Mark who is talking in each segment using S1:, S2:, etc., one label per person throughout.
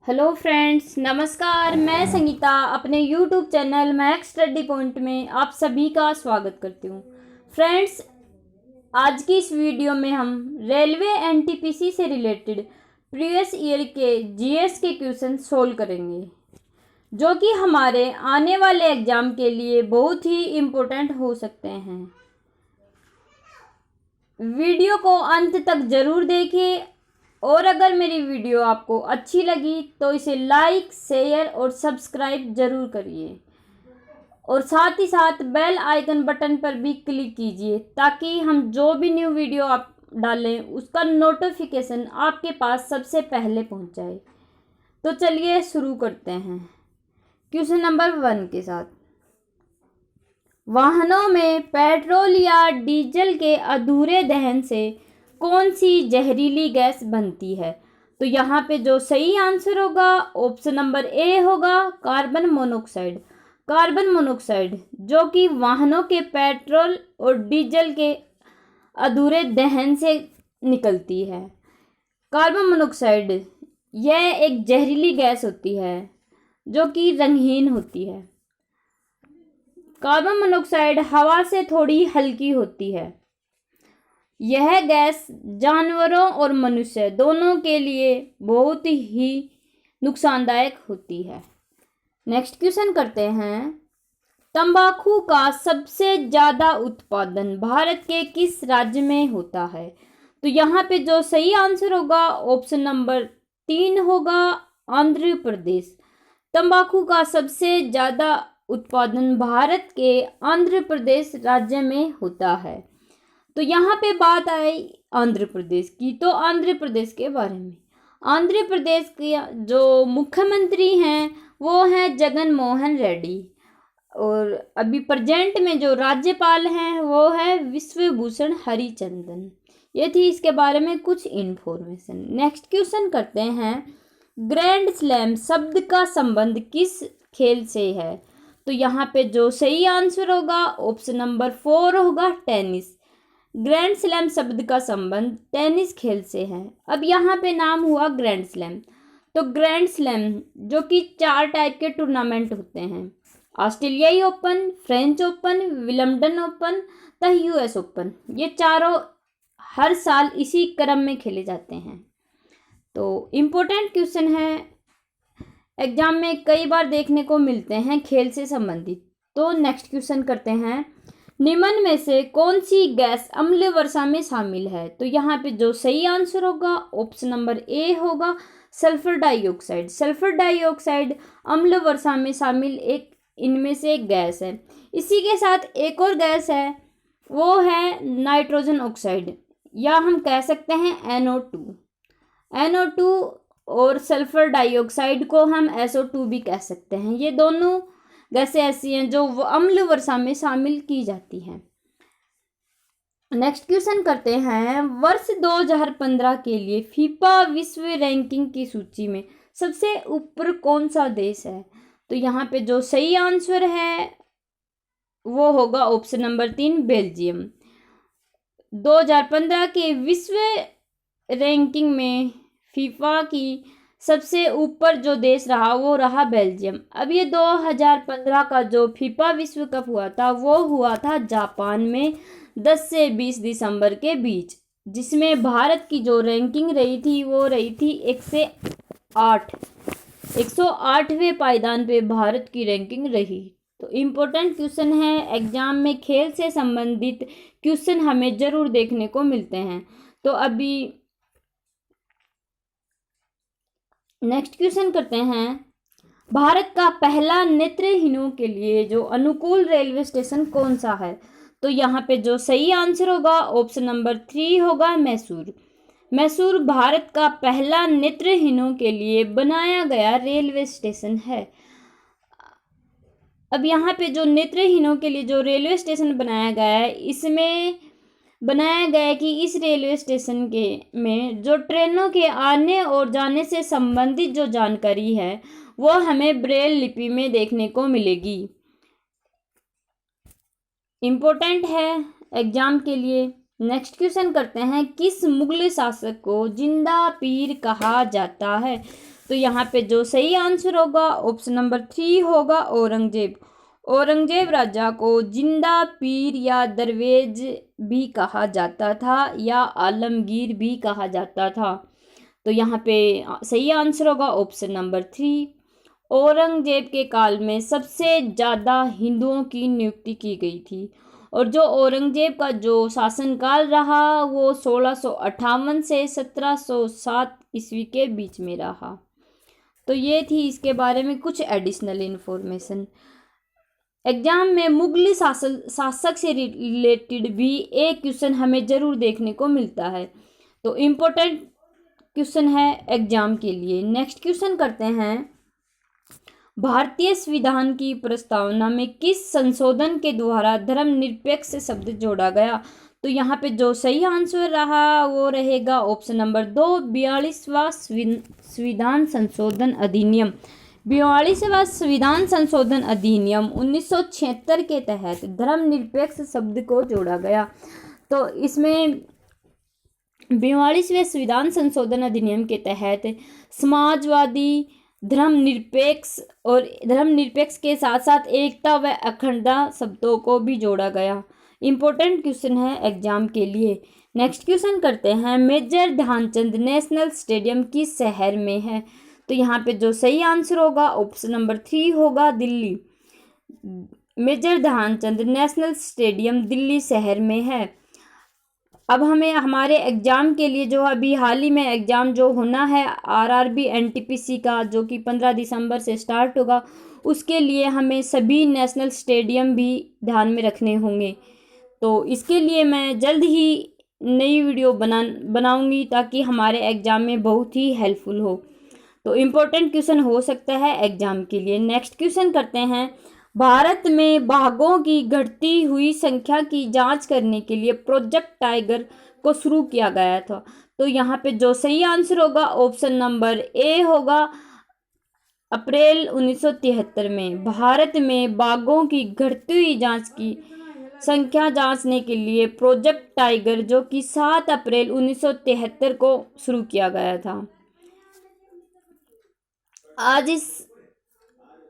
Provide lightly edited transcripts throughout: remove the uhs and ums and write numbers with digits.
S1: Hello friends, नमस्कार। मैं संगीता अपने YouTube channel max study point में आप सभी का स्वागत करती हूँ। फ्रेंड्स, आज की इस वीडियो में हम रेलवे एनटीपीसी से रिलेटेड प्रीवियस ईयर के जीएस के क्वेश्चन सोल्व करेंगे, जो कि हमारे आने वाले एग्जाम के लिए बहुत ही इम्पोर्टेंट हो सकते हैं। वीडियो को अंत तक ज़रूर देखिए और अगर मेरी वीडियो आपको अच्छी लगी तो इसे लाइक, शेयर और सब्सक्राइब ज़रूर करिए और साथ ही साथ बेल आइकन बटन पर भी क्लिक कीजिए ताकि हम जो भी न्यू वीडियो आप डालें उसका नोटिफिकेशन आपके पास सबसे पहले पहुंच जाए। तो चलिए शुरू करते हैं क्वेश्चन नंबर 1 के साथ। वाहनों में पेट्रोल या डीजल के अधूरे दहन से कौन सी जहरीली गैस बनती है? तो यहाँ पे जो सही आंसर होगा ऑप्शन नंबर ए होगा, कार्बन मोनोऑक्साइड। कार्बन मोनोऑक्साइड जो कि वाहनों के पेट्रोल और डीजल के अधूरे दहन से निकलती है। कार्बन मोनोऑक्साइड यह एक जहरीली गैस होती है जो कि रंगहीन होती है। कार्बन मोनोऑक्साइड हवा से थोड़ी हल्की होती है। यह गैस जानवरों और मनुष्य दोनों के लिए बहुत ही नुकसानदायक होती है। नेक्स्ट क्वेश्चन करते हैं। तंबाकू का सबसे ज़्यादा उत्पादन भारत के किस राज्य में होता है? तो यहाँ पे जो सही आंसर होगा ऑप्शन नंबर 3 होगा, आंध्र प्रदेश। तंबाकू का सबसे ज़्यादा उत्पादन भारत के आंध्र प्रदेश राज्य में होता है। तो यहाँ पे बात आई आंध्र प्रदेश की, तो आंध्र प्रदेश के बारे में। आंध्र प्रदेश के जो मुख्यमंत्री हैं वो हैं जगन मोहन रेड्डी और अभी प्रेजेंट में जो राज्यपाल हैं वो है विश्वभूषण हरिचंदन। ये थी इसके बारे में कुछ इन्फॉर्मेशन। नेक्स्ट क्वेश्चन करते हैं। ग्रैंड स्लैम शब्द का संबंध किस खेल से है? तो यहाँ पे जो सही आंसर होगा ऑप्शन नंबर 4 होगा, टेनिस। ग्रैंड स्लैम शब्द का संबंध टेनिस खेल से है। अब यहाँ पे नाम हुआ ग्रैंड स्लैम। तो ग्रैंड स्लैम जो कि 4 टाइप के टूर्नामेंट होते हैं, ऑस्ट्रेलियाई open, French open, Wimbledon open तथा यूएस ओपन। ये चारों हर साल इसी क्रम में खेले जाते हैं। तो इम्पोर्टेंट क्वेश्चन है, एग्जाम में कई बार देखने को मिलते हैं खेल से संबंधित। तो नेक्स्ट क्वेश्चन करते हैं। निम्न में से कौन सी गैस अम्ल वर्षा में शामिल है? तो यहाँ पे जो सही आंसर होगा ऑप्शन नंबर ए होगा, सल्फर डाइऑक्साइड। सल्फर डाइऑक्साइड अम्ल वर्षा में शामिल एक इनमें से एक गैस है। इसी के साथ एक और गैस है, वो है नाइट्रोजन ऑक्साइड, या हम कह सकते हैं NO2। NO2 और सल्फर डाइऑक्साइड को हम SO2 भी कह सकते हैं। ये दोनों गैसें ऐसी हैं जो अम्ल वर्षा में शामिल की जाती हैं। नेक्स्ट क्वेश्चन करते हैं। वर्ष 2015 के लिए फीफा विश्व रैंकिंग की सूची में सबसे ऊपर कौन सा देश है? तो यहाँ पे जो सही आंसर है वो होगा ऑप्शन नंबर 3, बेल्जियम। 2015 के विश्व रैंकिंग में फीफा की सबसे ऊपर जो देश रहा वो रहा बेल्जियम। अब ये 2015 का जो फीफा विश्व कप हुआ था वो हुआ था जापान में 10 से 20 दिसंबर के बीच, जिसमें भारत की जो रैंकिंग रही थी वो रही थी 108वें पायदान पे भारत की रैंकिंग रही। तो इम्पोर्टेंट क्वेश्चन है, एग्जाम में खेल से संबंधित क्वेश्चन हमें ज़रूर देखने को मिलते हैं। तो अभी नेक्स्ट क्वेश्चन करते हैं। भारत का पहला नेत्रहीनों के लिए जो अनुकूल रेलवे स्टेशन कौन सा है? तो यहाँ पे जो सही आंसर होगा ऑप्शन नंबर 3 होगा, मैसूर। मैसूर भारत का पहला नेत्रहीनों के लिए बनाया गया रेलवे स्टेशन है। अब यहाँ पे जो नेत्रहीनों के लिए जो रेलवे स्टेशन बनाया गया है, इसमें बनाया गया है कि इस रेलवे स्टेशन के में जो ट्रेनों के आने और जाने से संबंधित जो जानकारी है वो हमें ब्रेल लिपि में देखने को मिलेगी। इम्पोर्टेंट है एग्जाम के लिए। नेक्स्ट क्वेश्चन करते हैं। किस मुगल शासक को जिंदा पीर कहा जाता है? तो यहाँ पे जो सही आंसर होगा ऑप्शन नंबर 3 होगा औरंगजेब। औरंगजेब राजा को जिंदा पीर या दरवेज भी कहा जाता था या आलमगीर भी कहा जाता था। तो यहाँ पे सही आंसर होगा ऑप्शन नंबर 3। औरंगजेब के काल में सबसे ज़्यादा हिंदुओं की नियुक्ति की गई थी और जो औरंगजेब का जो शासनकाल रहा वो 1658 से 1707 ईस्वी के बीच में रहा। तो ये थी इसके बारे में कुछ एडिशनल इन्फॉर्मेशन। एग्जाम में मुगल शासक से रिलेटेड भी एक क्वेश्चन हमें ज़रूर देखने को मिलता है, तो इम्पोर्टेंट क्वेश्चन है एग्जाम के लिए। नेक्स्ट क्वेश्चन करते हैं, भारतीय संविधान की प्रस्तावना में किस संशोधन के द्वारा धर्मनिरपेक्ष शब्द जोड़ा गया? तो यहाँ पे जो सही आंसर रहा वो रहेगा ऑप्शन नंबर 2, 42वां संविधान संशोधन अधिनियम। 42वां संविधान संशोधन अधिनियम 1976 के तहत धर्मनिरपेक्ष शब्द को जोड़ा गया। तो इसमें 42वें संविधान संशोधन अधिनियम के तहत समाजवादी, धर्मनिरपेक्ष और धर्मनिरपेक्ष के साथ साथ एकता व अखंडता शब्दों को भी जोड़ा गया। इम्पोर्टेंट क्वेश्चन है एग्जाम के लिए। नेक्स्ट क्वेश्चन करते हैं, मेजर ध्यानचंद नेशनल स्टेडियम किस शहर में है? तो यहाँ पे जो सही आंसर होगा ऑप्शन नंबर 3 होगा Delhi. Major Dhyanchand national stadium Delhi शहर में है। अब हमें हमारे एग्ज़ाम के लिए जो अभी हाल ही में एग्ज़ाम जो होना है आरआरबी एनटीपीसी का, जो कि 15 दिसंबर से स्टार्ट होगा, उसके लिए हमें सभी नेशनल स्टेडियम भी ध्यान में रखने होंगे। तो इसके लिए मैं जल्द ही नई वीडियो बनाऊंगी ताकि हमारे एग्ज़ाम में बहुत ही हेल्पफुल हो। तो इम्पोर्टेंट क्वेश्चन हो सकता है एग्ज़ाम के लिए। नेक्स्ट क्वेश्चन करते हैं, भारत में बाघों की घटती हुई संख्या की जांच करने के लिए प्रोजेक्ट टाइगर को शुरू किया गया था। तो यहाँ पे जो सही आंसर होगा ऑप्शन नंबर ए होगा, अप्रैल 1973 में भारत में बाघों की घटती हुई जांच की संख्या जांचने के लिए प्रोजेक्ट टाइगर, जो कि 7 अप्रैल 1973 को शुरू किया गया था।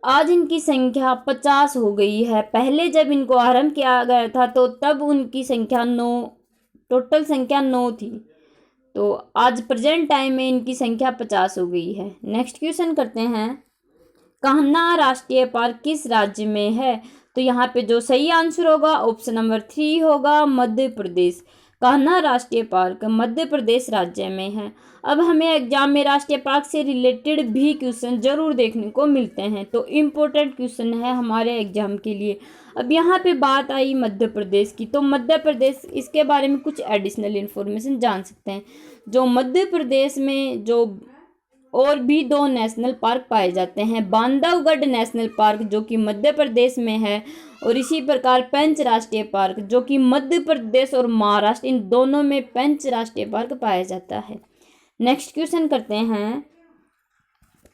S1: आज इनकी संख्या 50 हो गई है। पहले जब इनको आरंभ किया गया था तो तब उनकी संख्या 9, टोटल संख्या 9 थी। तो आज प्रेजेंट टाइम में इनकी संख्या 50 हो गई है। नेक्स्ट क्वेश्चन करते हैं, कान्हा राष्ट्रीय पार्क किस राज्य में है? तो यहाँ पे जो सही आंसर होगा ऑप्शन नंबर 3 होगा, मध्य प्रदेश। कान्हा राष्ट्रीय पार्क मध्य प्रदेश राज्य में है। अब हमें एग्जाम में राष्ट्रीय पार्क से रिलेटेड भी क्वेश्चन जरूर देखने को मिलते हैं, तो इम्पोर्टेंट क्वेश्चन है हमारे एग्जाम के लिए। अब यहाँ पे बात आई मध्य प्रदेश की, तो मध्य प्रदेश, इसके बारे में कुछ एडिशनल इन्फॉर्मेशन जान सकते हैं। जो मध्य प्रदेश में जो और भी 2 नेशनल पार्क पाए जाते हैं, बांधवगढ़ नेशनल पार्क जो कि मध्य प्रदेश में है, और इसी प्रकार पेंच राष्ट्रीय पार्क जो कि मध्य प्रदेश और महाराष्ट्र, इन दोनों में पेंच राष्ट्रीय पार्क पाया जाता है। नेक्स्ट क्वेश्चन करते हैं,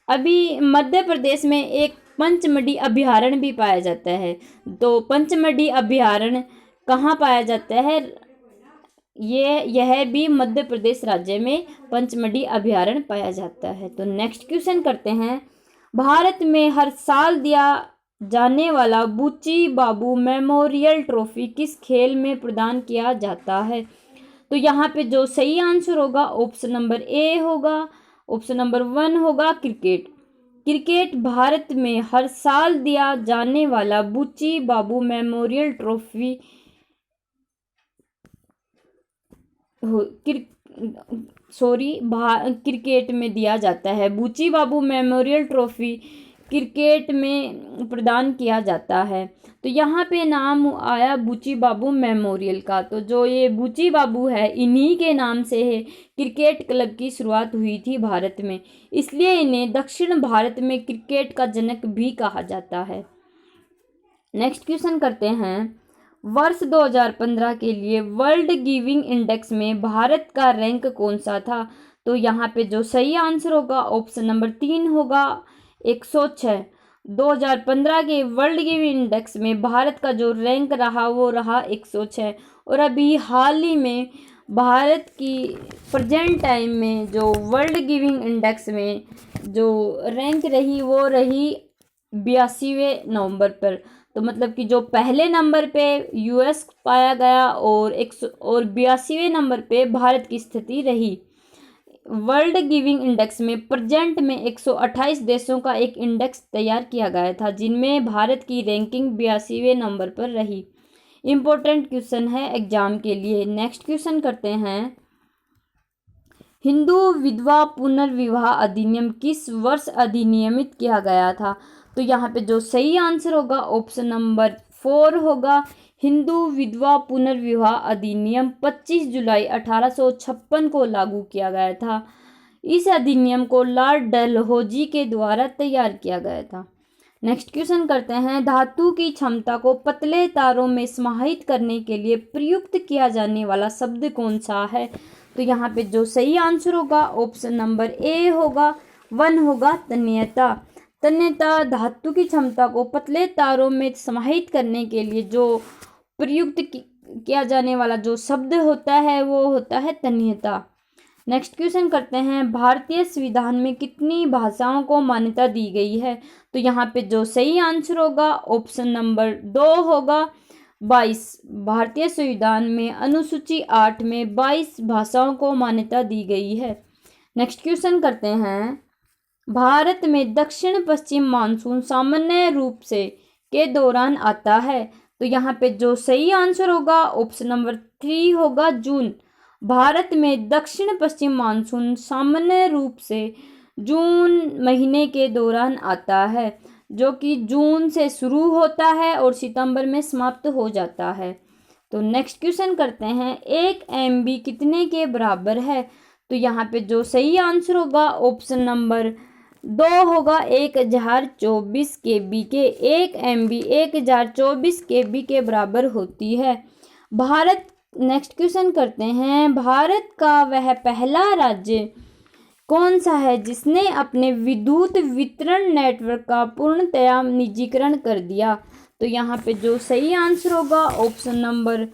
S1: अभी मध्य प्रदेश में एक पंचमढ़ी अभयारण्य भी पाया जाता है। तो पंचमढ़ी अभयारण्य कहाँ पाया जाता है? यह भी मध्य प्रदेश राज्य में पंचमढ़ी अभयारण्य पाया जाता है। तो नेक्स्ट क्वेश्चन करते हैं, भारत में हर साल दिया जाने वाला बुच्ची बाबू मेमोरियल ट्रॉफी किस खेल में प्रदान किया जाता है? तो यहाँ पे जो सही आंसर होगा ऑप्शन नंबर ए होगा, ऑप्शन नंबर 1 होगा, क्रिकेट। क्रिकेट भारत में हर साल दिया जाने वाला बुच्ची बाबू मेमोरियल ट्रॉफी क्रिकेट में दिया जाता है। बुच्ची बाबू मेमोरियल ट्रॉफी क्रिकेट में प्रदान किया जाता है। तो यहाँ पे नाम आया बुच्ची बाबू मेमोरियल का, तो जो ये बुच्ची बाबू है इन्हीं के नाम से है क्रिकेट क्लब की शुरुआत हुई थी भारत में, इसलिए इन्हें दक्षिण भारत में क्रिकेट का जनक भी कहा जाता है। नेक्स्ट क्वेश्चन करते हैं, वर्ष 2015 के लिए वर्ल्ड गिविंग इंडेक्स में भारत का रैंक कौन सा था? तो यहाँ पे जो सही आंसर होगा ऑप्शन नंबर 3 होगा, 106। 2015 के वर्ल्ड गिविंग इंडेक्स में भारत का जो रैंक रहा वो रहा 106। और अभी हाल ही में भारत की प्रेजेंट टाइम में जो वर्ल्ड गिविंग इंडेक्स में जो रैंक रही वो रही 82वें नंबर पर। तो मतलब कि जो पहले नंबर पे यूएस पाया गया और 82वें नंबर पे भारत की स्थिति रही। वर्ल्ड गिविंग इंडेक्स में प्रेजेंट में 128 देशों का एक इंडेक्स तैयार किया गया था, जिनमें भारत की रैंकिंग 82वें नंबर पर रही। इम्पोर्टेंट क्वेश्चन है एग्जाम के लिए। नेक्स्ट क्वेश्चन करते हैं, हिंदू विधवा पुनर्विवाह अधिनियम किस वर्ष अधिनियमित किया गया था? तो यहाँ पे जो सही आंसर होगा ऑप्शन नंबर 4 होगा। हिंदू विधवा पुनर्विवाह अधिनियम 25 जुलाई 1856 को लागू किया गया था। इस अधिनियम को लॉर्ड डलहौजी के द्वारा तैयार किया गया था। नेक्स्ट क्वेश्चन करते हैं, धातु की क्षमता को पतले तारों में समाहित करने के लिए प्रयुक्त किया जाने वाला शब्द कौन सा है? तो यहाँ पे जो सही आंसर होगा ऑप्शन नंबर ए होगा, 1 होगा तन्यता। तन्यता धातु की क्षमता को पतले तारों में समाहित करने के लिए जो प्रयुक्त किया जाने वाला जो शब्द होता है वो होता है तन्यता। नेक्स्ट क्वेश्चन करते हैं, भारतीय संविधान में कितनी भाषाओं को मान्यता दी गई है? तो यहाँ पे जो सही आंसर होगा ऑप्शन नंबर 2 होगा, 22। भारतीय संविधान में अनुसूची 8 में 22 भाषाओं को मान्यता दी गई है। नेक्स्ट क्वेश्चन करते हैं, भारत में दक्षिण पश्चिम मानसून सामान्य रूप से के दौरान आता है। तो यहाँ पे जो सही आंसर होगा ऑप्शन नंबर 3 होगा, जून। भारत में दक्षिण पश्चिम मानसून सामान्य रूप से जून महीने के दौरान आता है, जो कि जून से शुरू होता है और सितंबर में समाप्त हो जाता है। तो नेक्स्ट क्वेश्चन करते हैं, 1 MB कितने के बराबर है? तो यहाँ पे जो सही आंसर होगा ऑप्शन नंबर 2 होगा, 1024 KB के। 1 MB 1024 KB के बराबर होती है। भारत नेक्स्ट क्वेश्चन करते हैं, भारत का वह पहला राज्य कौन सा है जिसने अपने विद्युत वितरण नेटवर्क का पूर्णतया निजीकरण कर दिया? तो यहाँ पे जो सही आंसर होगा ऑप्शन नंबर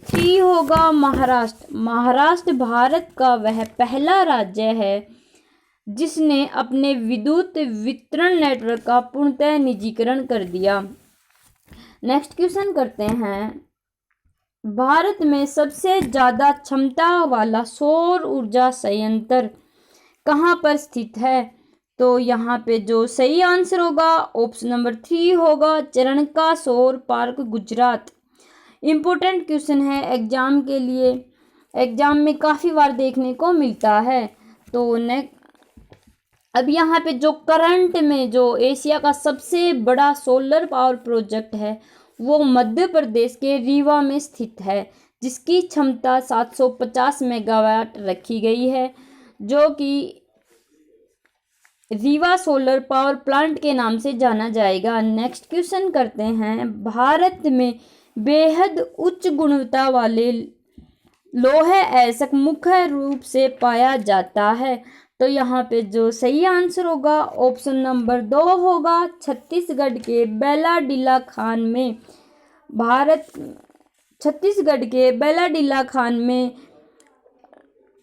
S1: 3 होगा, महाराष्ट्र। महाराष्ट्र भारत का वह पहला राज्य है जिसने अपने विद्युत वितरण नेटवर्क का पूर्णतः निजीकरण कर दिया। नेक्स्ट क्वेश्चन करते हैं, भारत में सबसे ज़्यादा क्षमता वाला सौर ऊर्जा संयंत्र कहाँ पर स्थित है? तो यहाँ पे जो सही आंसर होगा ऑप्शन नंबर 3 होगा, चरणका सौर पार्क, गुजरात। इम्पोर्टेंट क्वेश्चन है एग्जाम के लिए, एग्जाम में काफ़ी बार देखने को मिलता है। तो अब यहाँ पे जो करंट में जो एशिया का सबसे बड़ा सोलर पावर प्रोजेक्ट है वो मध्य प्रदेश के रीवा में स्थित है, जिसकी क्षमता 750 मेगावाट रखी गई है, जो कि रीवा सोलर पावर प्लांट के नाम से जाना जाएगा। नेक्स्ट क्वेश्चन करते हैं, भारत में बेहद उच्च गुणवत्ता वाले लोहे ऐसक मुख्य रूप से पाया जाता है। तो यहाँ पे जो सही आंसर होगा ऑप्शन नंबर 2 होगा, छत्तीसगढ़ के बेलाडीला खान में। छत्तीसगढ़ के बेलाडीला खान में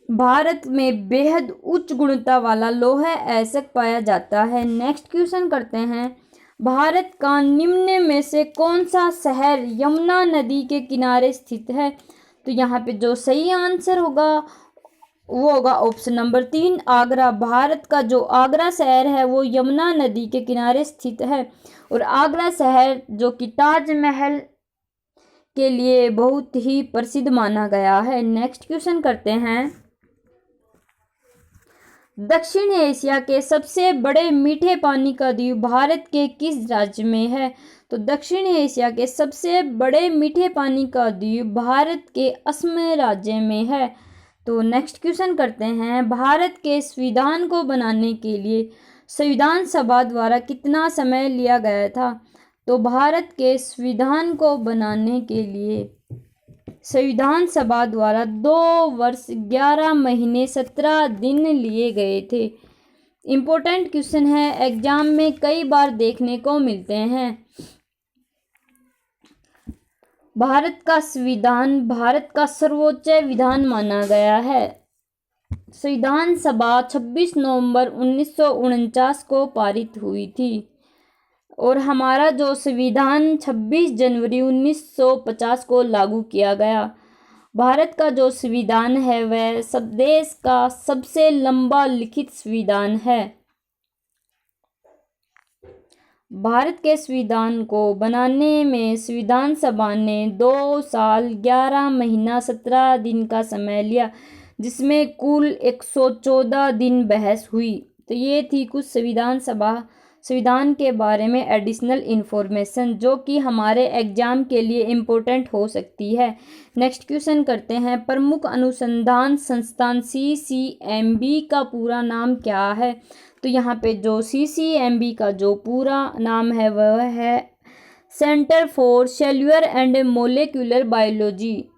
S1: भारत में बेहद उच्च गुणवत्ता वाला लोहा ऐसक पाया जाता है। नेक्स्ट क्वेश्चन करते हैं, भारत का निम्न में से कौन सा शहर यमुना नदी के किनारे स्थित है? तो यहाँ पे जो सही आंसर होगा वो होगा ऑप्शन नंबर 3, आगरा। भारत का जो आगरा शहर है वो यमुना नदी के किनारे स्थित है और आगरा शहर जो कि ताजमहल के लिए बहुत ही प्रसिद्ध माना गया है। नेक्स्ट क्वेश्चन करते हैं, दक्षिण एशिया के सबसे बड़े मीठे पानी का द्वीप भारत के किस राज्य में है? तो दक्षिण एशिया के सबसे बड़े मीठे पानी का द्वीप भारत के असम राज्य में है। तो नेक्स्ट क्वेश्चन करते हैं, भारत के संविधान को बनाने के लिए संविधान सभा द्वारा कितना समय लिया गया था? तो भारत के संविधान को बनाने के लिए संविधान सभा द्वारा 2 वर्ष 11 महीने 17 दिन लिए गए थे। इम्पोर्टेंट क्वेश्चन है, एग्जाम में कई बार देखने को मिलते हैं। भारत का संविधान भारत का सर्वोच्च विधान माना गया है। संविधान सभा 26 नवंबर 1949 को पारित हुई थी और हमारा जो संविधान 26 जनवरी 1950 को लागू किया गया। भारत का जो संविधान है वह सब देश का सबसे लंबा लिखित संविधान है। भारत के संविधान को बनाने में संविधान सभा ने 2 साल 11 महीना 17 दिन का समय लिया, जिसमें कुल 114 दिन बहस हुई। तो ये थी कुछ संविधान के बारे में एडिशनल इन्फॉर्मेशन जो कि हमारे एग्जाम के लिए इम्पोर्टेंट हो सकती है। नेक्स्ट क्वेश्चन करते हैं, प्रमुख अनुसंधान संस्थान CCMB का पूरा नाम क्या है? तो यहाँ पे जो CCMB का जो पूरा नाम है वह है centre for cellular and molecular biology.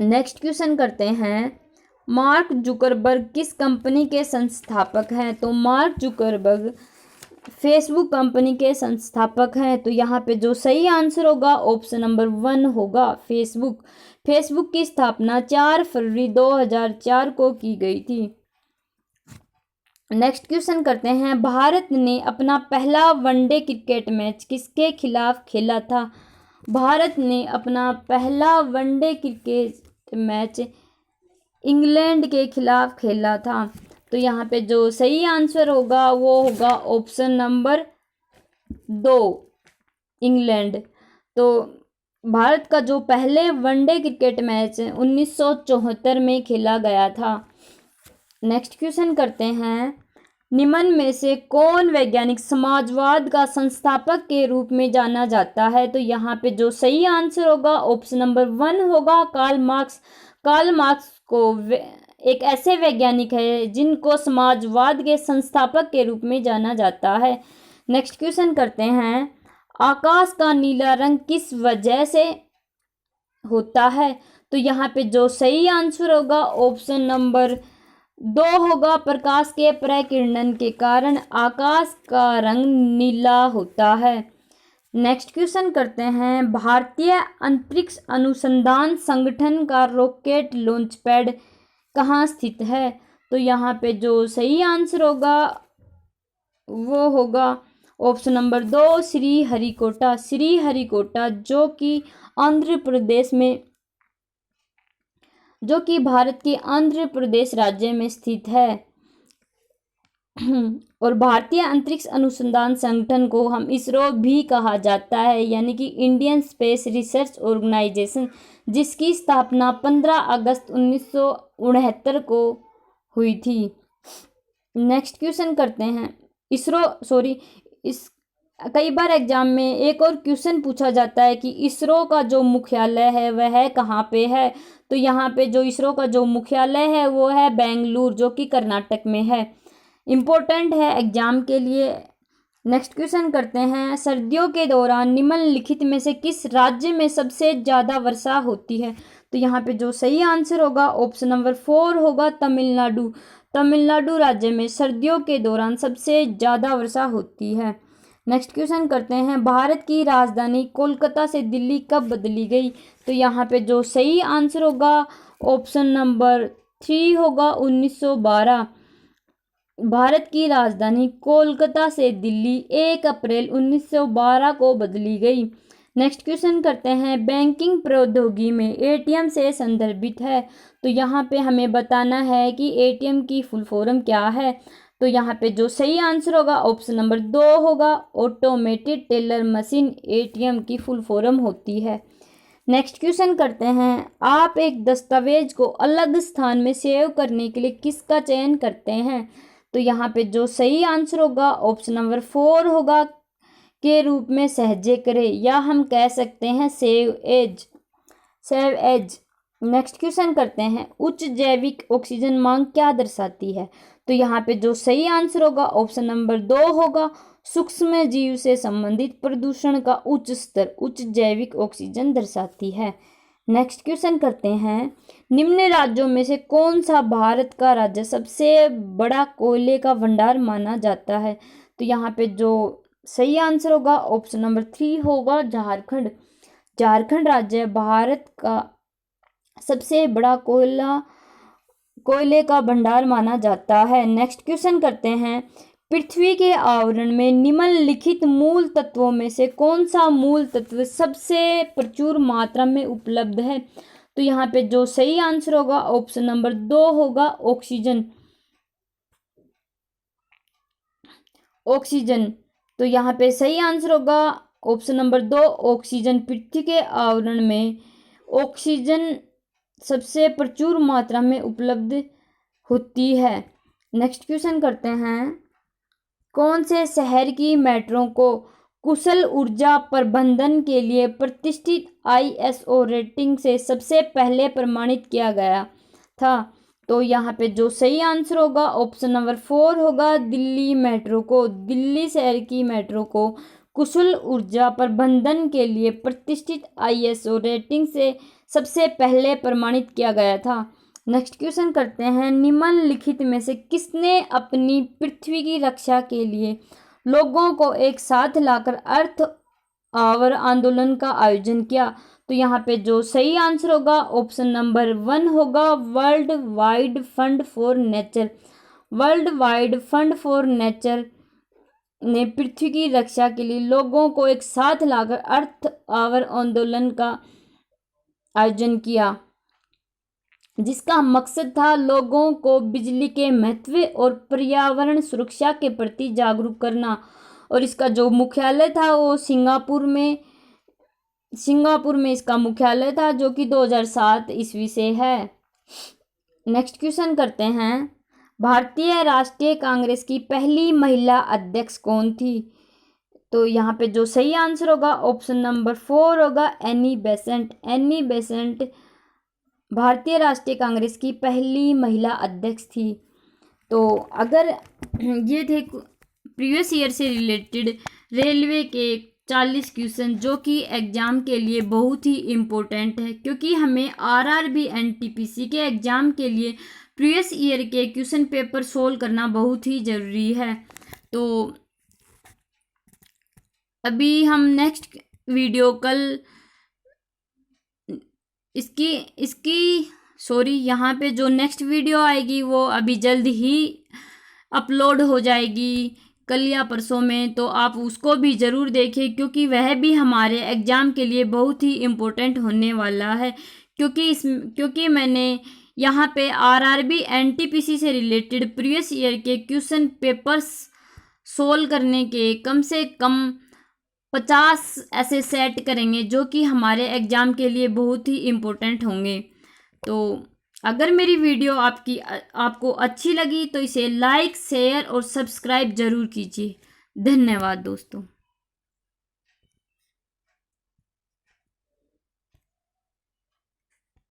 S1: Next question करते हैं, मार्क जुकरबर्ग किस कंपनी के संस्थापक हैं? तो मार्क जुकरबर्ग फेसबुक कंपनी के संस्थापक हैं। तो यहाँ पे जो सही आंसर होगा ऑप्शन नंबर 1 होगा फेसबुक की स्थापना 4 फरवरी 2004 को की गई थी। नेक्स्ट क्वेश्चन करते हैं, भारत ने अपना पहला वनडे क्रिकेट मैच किसके खिलाफ खेला था? भारत ने अपना पहला वनडे क्रिकेट मैच इंग्लैंड के खिलाफ खेला था। तो यहाँ पे जो सही आंसर होगा वो होगा ऑप्शन नंबर 2 इंग्लैंड। तो भारत का जो पहले वनडे क्रिकेट मैच 1974 में खेला गया था। नेक्स्ट क्वेश्चन करते हैं, निम्न में से कौन वैज्ञानिक समाजवाद का संस्थापक के रूप में जाना जाता है? तो यहाँ पे जो सही आंसर होगा ऑप्शन नंबर 1 होगा कार्ल मार्क्स को एक ऐसे वैज्ञानिक है जिनको समाजवाद के संस्थापक के रूप में जाना जाता है। नेक्स्ट क्वेश्चन करते हैं, आकाश का नीला रंग किस वजह से होता है? तो यहाँ पे जो सही आंसर होगा ऑप्शन नंबर 2 होगा प्रकाश के प्रकिरणन के कारण आकाश का रंग नीला होता है। नेक्स्ट क्वेश्चन करते हैं, भारतीय अंतरिक्ष अनुसंधान संगठन का रॉकेट लॉन्च पैड कहाँ स्थित है? तो यहाँ पे जो सही आंसर होगा वो होगा ऑप्शन नंबर 2 श्रीहरिकोटा जो कि भारत के आंध्र प्रदेश राज्य में स्थित है। और भारतीय अंतरिक्ष अनुसंधान संगठन को हम इसरो भी कहा जाता है, यानी कि इंडियन स्पेस रिसर्च ऑर्गेनाइजेशन, जिसकी स्थापना 15 अगस्त 1969 को हुई थी। नेक्स्ट क्वेश्चन करते हैं, कई बार एग्जाम में एक और क्वेश्चन पूछा जाता है कि इसरो का जो मुख्यालय है वह कहाँ पे है? तो यहाँ पे जो इसरो का जो मुख्यालय है वो है बेंगलुरु, जो कि कर्नाटक में है। इम्पोर्टेंट है एग्जाम के लिए। नेक्स्ट क्वेश्चन करते हैं, सर्दियों के दौरान निम्नलिखित में से किस राज्य में सबसे ज़्यादा वर्षा होती है? तो यहाँ पे जो सही आंसर होगा ऑप्शन नंबर 4 होगा तमिलनाडु राज्य में सर्दियों के दौरान सबसे ज़्यादा वर्षा होती है। नेक्स्ट क्वेश्चन करते हैं, भारत की राजधानी कोलकाता से दिल्ली कब बदली गई? तो यहाँ पे जो सही आंसर होगा ऑप्शन नंबर 3 होगा 1912। भारत की राजधानी कोलकाता से दिल्ली 1 अप्रैल 1912 को बदली गई। नेक्स्ट क्वेश्चन करते हैं, बैंकिंग प्रौद्योगिकी में ATM से संदर्भित है। तो यहाँ पे हमें बताना है कि ATM की फुल फॉर्म क्या है। तो यहाँ पे जो सही आंसर होगा ऑप्शन नंबर 2 होगा ऑटोमेटेड टेलर मशीन ATM की फुल फॉर्म होती है। नेक्स्ट क्वेश्चन करते हैं, आप एक दस्तावेज को अलग स्थान में सेव करने के लिए किसका चयन करते हैं? तो यहाँ पे जो सही आंसर होगा ऑप्शन नंबर 4 होगा के रूप में सहजे करें, या हम कह सकते हैं सेव एज। नेक्स्ट क्वेश्चन करते हैं, उच्च जैविक ऑक्सीजन मांग क्या दर्शाती है? तो यहाँ पे जो सही आंसर होगा ऑप्शन नंबर 2 होगा सूक्ष्म जीव से संबंधित प्रदूषण का उच्च स्तर उच्च जैविक ऑक्सीजन दर्शाती है। नेक्स्ट क्वेश्चन करते हैं, निम्न राज्यों में से कौन सा भारत का राज्य सबसे बड़ा कोयले का भंडार माना जाता है? तो यहाँ पे जो सही आंसर होगा ऑप्शन नंबर 3 होगा झारखंड राज्य भारत का सबसे बड़ा कोयला कोयले का भंडार माना जाता है। नेक्स्ट क्वेश्चन करते हैं, पृथ्वी के आवरण में निम्नलिखित मूल तत्वों में से कौन सा मूल तत्व सबसे प्रचुर मात्रा में उपलब्ध है? तो यहाँ पे जो सही आंसर होगा ऑप्शन नंबर 2 होगा ऑक्सीजन। ऑक्सीजन, तो यहाँ पे सही आंसर होगा ऑप्शन नंबर 2 ऑक्सीजन। पृथ्वी के आवरण में ऑक्सीजन सबसे प्रचुर मात्रा में उपलब्ध होती है। नेक्स्ट क्वेश्चन करते हैं, कौन से शहर की मेट्रो को कुशल ऊर्जा प्रबंधन के लिए प्रतिष्ठित ISO रेटिंग से सबसे पहले प्रमाणित किया गया था? तो यहाँ पे जो सही आंसर होगा ऑप्शन नंबर 4 होगा दिल्ली मेट्रो को। दिल्ली शहर की मेट्रो को कुशल ऊर्जा प्रबंधन के लिए प्रतिष्ठित ISO रेटिंग से सबसे पहले प्रमाणित किया गया था। नेक्स्ट क्वेश्चन करते हैं, निम्नलिखित में से किसने अपनी पृथ्वी की रक्षा के लिए लोगों को एक साथ लाकर अर्थ आवर आंदोलन का आयोजन किया? तो यहाँ पे जो सही आंसर होगा ऑप्शन नंबर 1 होगा world wide fund for nature. World wide fund for nature ने पृथ्वी की रक्षा के लिए लोगों को एक साथ लाकर अर्थ आवर आंदोलन का आयोजन किया, जिसका मकसद था लोगों को बिजली के महत्व और पर्यावरण सुरक्षा के प्रति जागरूक करना। और इसका जो मुख्यालय था वो सिंगापुर में इसका मुख्यालय था, जो कि 2007 ईस्वी से है। नेक्स्ट क्वेश्चन करते हैं, भारतीय राष्ट्रीय कांग्रेस की पहली महिला अध्यक्ष कौन थी? तो यहाँ पे जो सही आंसर होगा ऑप्शन नंबर 4 होगा एनी बेसेंट। एनी बेसेंट भारतीय राष्ट्रीय कांग्रेस की पहली महिला अध्यक्ष थी। तो अगर ये थे प्रीवियस ईयर से रिलेटेड रेलवे के 40 क्वेश्चन, जो कि एग्ज़ाम के लिए बहुत ही इम्पोर्टेंट है, क्योंकि हमें RRB NTPC के एग्ज़ाम के लिए प्रीवियस ईयर के क्वेश्चन पेपर सोल्व करना बहुत ही ज़रूरी है। तो अभी हम नेक्स्ट वीडियो कल यहाँ पे जो नेक्स्ट वीडियो आएगी वो अभी जल्द ही अपलोड हो जाएगी, कल या परसों में। तो आप उसको भी ज़रूर देखें, क्योंकि वह भी हमारे एग्ज़ाम के लिए बहुत ही इम्पोर्टेंट होने वाला है। क्योंकि मैंने यहाँ पे RRB NTPC से रिलेटेड प्रीवियस ईयर के क्वेश्चन पेपर्स सोल्व करने के कम से कम 50 ऐसे सेट करेंगे, जो कि हमारे एग्ज़ाम के लिए बहुत ही इम्पोर्टेंट होंगे। तो अगर मेरी वीडियो आपको अच्छी लगी तो इसे लाइक, शेयर और सब्सक्राइब ज़रूर कीजिए। धन्यवाद दोस्तों।